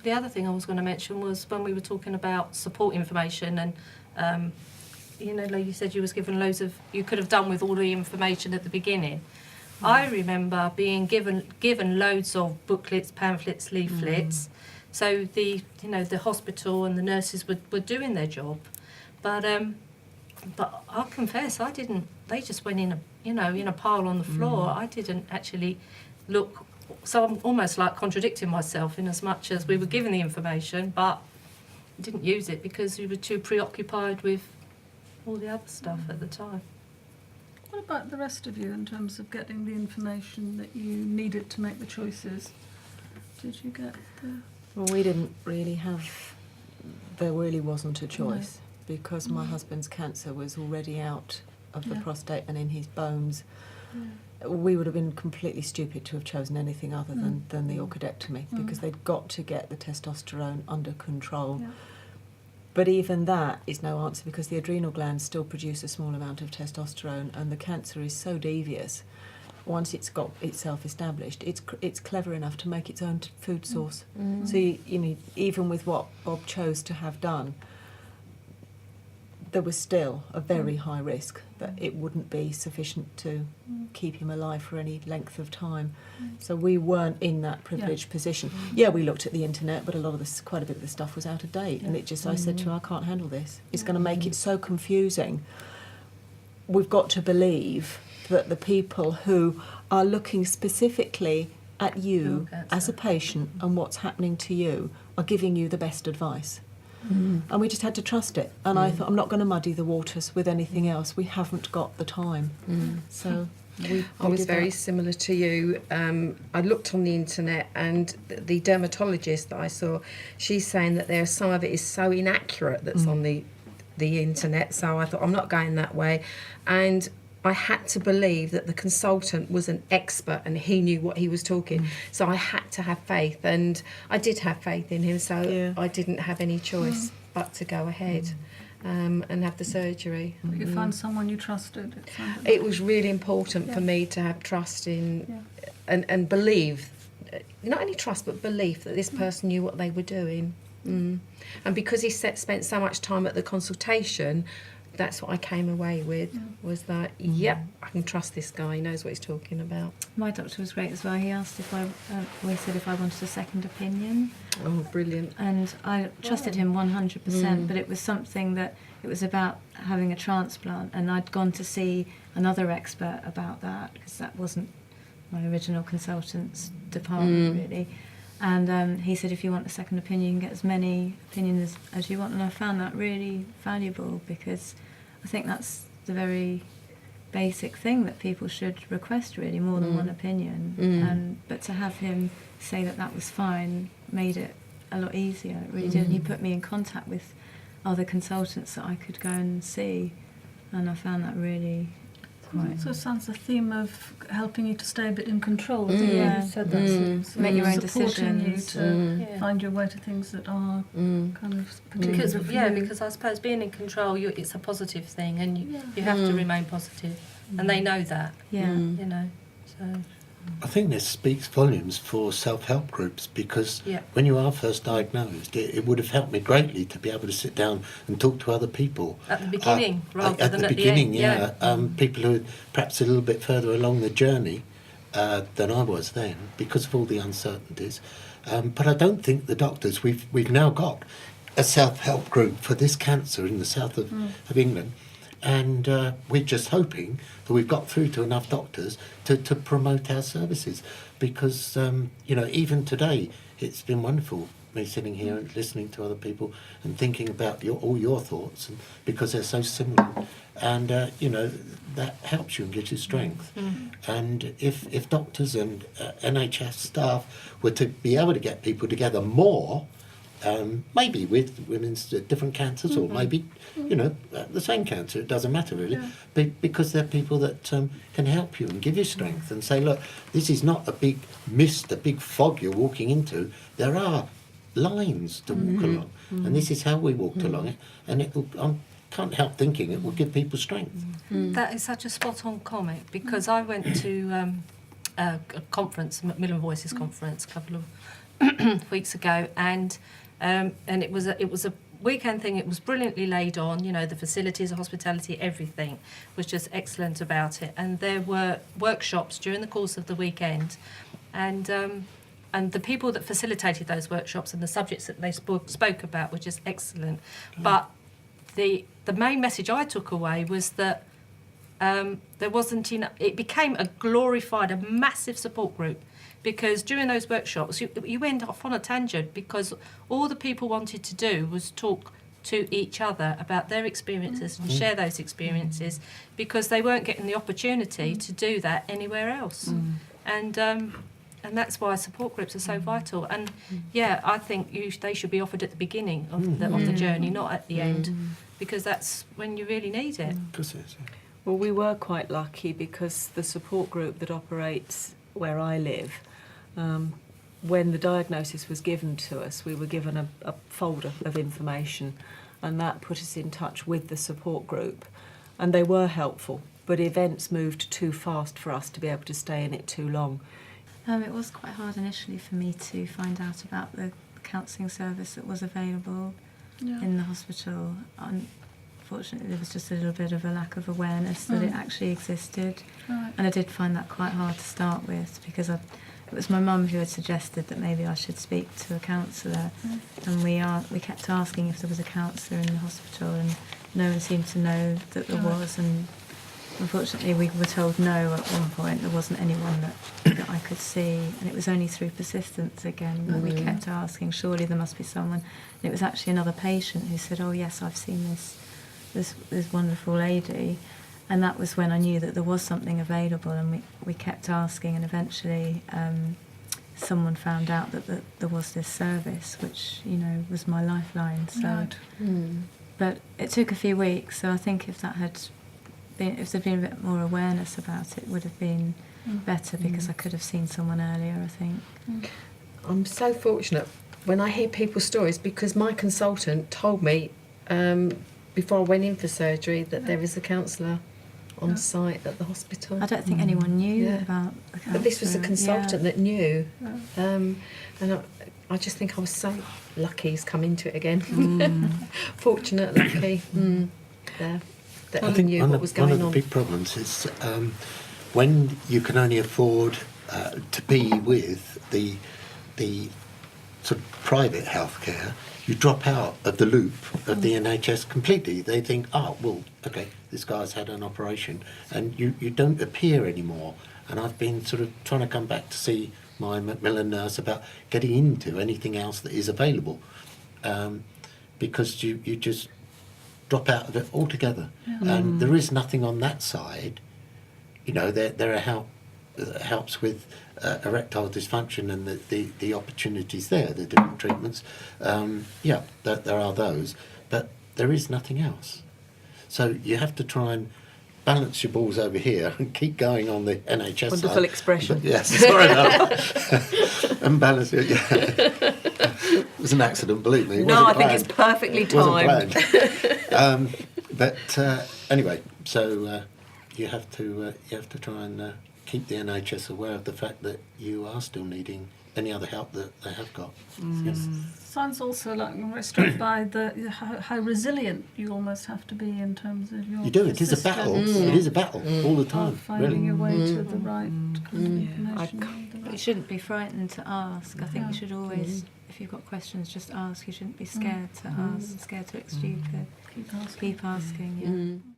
The other thing I was going to mention was when we were talking about support information and, like you said, you was given loads of, you could have done with all the information at the beginning. I remember being given loads of booklets, pamphlets, leaflets. So the hospital and the nurses were doing their job, but I'll confess I didn't. They just went in a pile on the floor. I didn't actually look. So I'm almost like contradicting myself in as much as we were given the information, but didn't use it because we were too preoccupied with all the other stuff at the time. What about the rest of you in terms of getting the information that you needed to make the choices? Did you get the... Well, we didn't really have... There really wasn't a choice because my husband's cancer was already out of the prostate and in his bones. We would have been completely stupid to have chosen anything other than the orchidectomy because they'd got to get the testosterone under control. Yeah. But even that is no answer because the adrenal glands still produce a small amount of testosterone and the cancer is so devious. Once it's got itself established, it's clever enough to make its own food source. So even with what Bob chose to have done, there was still a very high risk that it wouldn't be sufficient to keep him alive for any length of time. So we weren't in that privileged position. Yeah, we looked at the internet, but quite a bit of the stuff was out of date. And I said to her, I can't handle this. It's going to make it so confusing. We've got to believe that the people who are looking specifically at you as a patient and what's happening to you are giving you the best advice. And we just had to trust it. And I thought, I'm not going to muddy the waters with anything else. We haven't got the time. So I was very similar to you. I looked on the internet and the dermatologist that I saw, she's saying that some of it is so inaccurate that's on the internet. So I thought, I'm not going that way. And I had to believe that the consultant was an expert and he knew what he was talking. So I had to have faith, and I did have faith in him, so I didn't have any choice but to go ahead and have the surgery. But you found someone you trusted? It was really important for me to have trust in and believe, not only trust but belief that this person knew what they were doing. And because he spent so much time at the consultation, that's what I came away with, was that, yep, I can trust this guy, he knows what he's talking about. My doctor was great as well. He asked if we said if I wanted a second opinion. Oh, brilliant. And I trusted him 100%, but it was something that, it was about having a transplant, and I'd gone to see another expert about that, because that wasn't my original consultant's department, really. And he said, if you want a second opinion, you can get as many opinions as you want. And I found that really valuable, because I think that's the very basic thing that people should request, really, more than one opinion. But to have him say that was fine made it a lot easier. It really did. And he put me in contact with other consultants that I could go and see, and I found that really quite... So it sounds a theme of helping you to stay a bit in control. Yeah. You said that. Make your own supporting decisions. you to find your way to things that are kind of particular for you. Because I suppose being in control, it's a positive thing, and you have to remain positive, and they know that. So I think this speaks volumes for self-help groups, because when you are first diagnosed, it would have helped me greatly to be able to sit down and talk to other people. At the beginning, rather than at the beginning, people who are perhaps a little bit further along the journey than I was then, because of all the uncertainties. But I don't think the doctors, we've now got a self-help group for this cancer in the south of England. And we're just hoping that we've got through to enough doctors to promote our services, because even today it's been wonderful, me sitting here and listening to other people and thinking about all your thoughts, and because they're so similar, and that helps you and gives you strength. And if doctors and NHS staff were to be able to get people together more, maybe with women's different cancers, or maybe the same cancer, it doesn't matter really, because they're people that can help you and give you strength and say, look, this is not a big mist, a big fog you're walking into. There are lines to walk along, and this is how we walked along it, and I can't help thinking it will give people strength. That is such a spot-on comment, because I went to a conference, Macmillan Voices conference, a couple of weeks ago, and it was a weekend thing. It was brilliantly laid on. You know, the facilities, the hospitality, everything was just excellent about it. And there were workshops during the course of the weekend, and the people that facilitated those workshops and the subjects that they spoke about were just excellent. But the main message I took away was that there wasn't enough. It became a massive support group, because during those workshops you went off on a tangent, because all the people wanted to do was talk to each other about their experiences and share those experiences, because they weren't getting the opportunity to do that anywhere else. And that's why support groups are so vital. And yeah, I think they should be offered at the beginning of the journey, not at the end, because that's when you really need it. Well, we were quite lucky, because the support group that operates where I live, when the diagnosis was given to us, we were given a folder of information, and that put us in touch with the support group. And they were helpful, but events moved too fast for us to be able to stay in it too long. It was quite hard initially for me to find out about the counselling service that was available in the hospital. Unfortunately, there was just a little bit of a lack of awareness that it actually existed. Right. And I did find that quite hard to start with, because it was my mum who had suggested that maybe I should speak to a counsellor. And we kept asking if there was a counsellor in the hospital, and no one seemed to know that there was. And unfortunately, we were told no at one point. There wasn't anyone that I could see, and it was only through persistence again that we kept asking, surely there must be someone. And it was actually another patient who said, oh yes, I've seen this wonderful lady. And that was when I knew that there was something available, and we kept asking, and eventually someone found out that there was this service, which, you know, was my lifeline. So, Right. But it took a few weeks, so I think if there'd been a bit more awareness about it, would have been better, because I could have seen someone earlier, I think. I'm so fortunate when I hear people's stories, because my consultant told me before I went in for surgery that there is a counsellor on site at the hospital. I don't think anyone knew Yeah. about the counsellor. But this was a consultant that knew. And I just think I was so lucky he's come into it again. Fortunate, lucky. Yeah. That I he think knew one what of, was one going of the on. big problems is when you can only afford to be with the sort of private healthcare, you drop out of the loop of the NHS completely. They think, oh, well, okay, this guy's had an operation, and you don't appear anymore. And I've been sort of trying to come back to see my Macmillan nurse about getting into anything else that is available, because you just drop out of it altogether. And there is nothing on that side. You know, there are helps with erectile dysfunction and the opportunities there, the different treatments. There are those, but there is nothing else. So you have to try and balance your balls over here and keep going on the NHS Wonderful side. expression. But, yes, sorry about that. And balance it, yeah. It was an accident, believe me. It No, I wasn't think planned. it's perfectly It wasn't timed. planned. But anyway, so you have to try and keep the NHS aware of the fact that you are still needing any other help that they have got. Yes. Sounds also like I'm very struck by how resilient you almost have to be in terms of your. You do. It is a battle. It is a battle all the time. Of finding Really. your way to the right kind of information. the You right- shouldn't be frightened to ask. I think you should always, if you've got questions, just ask. You shouldn't be scared to ask, scared to look stupid. Keep asking. Keep asking, yeah.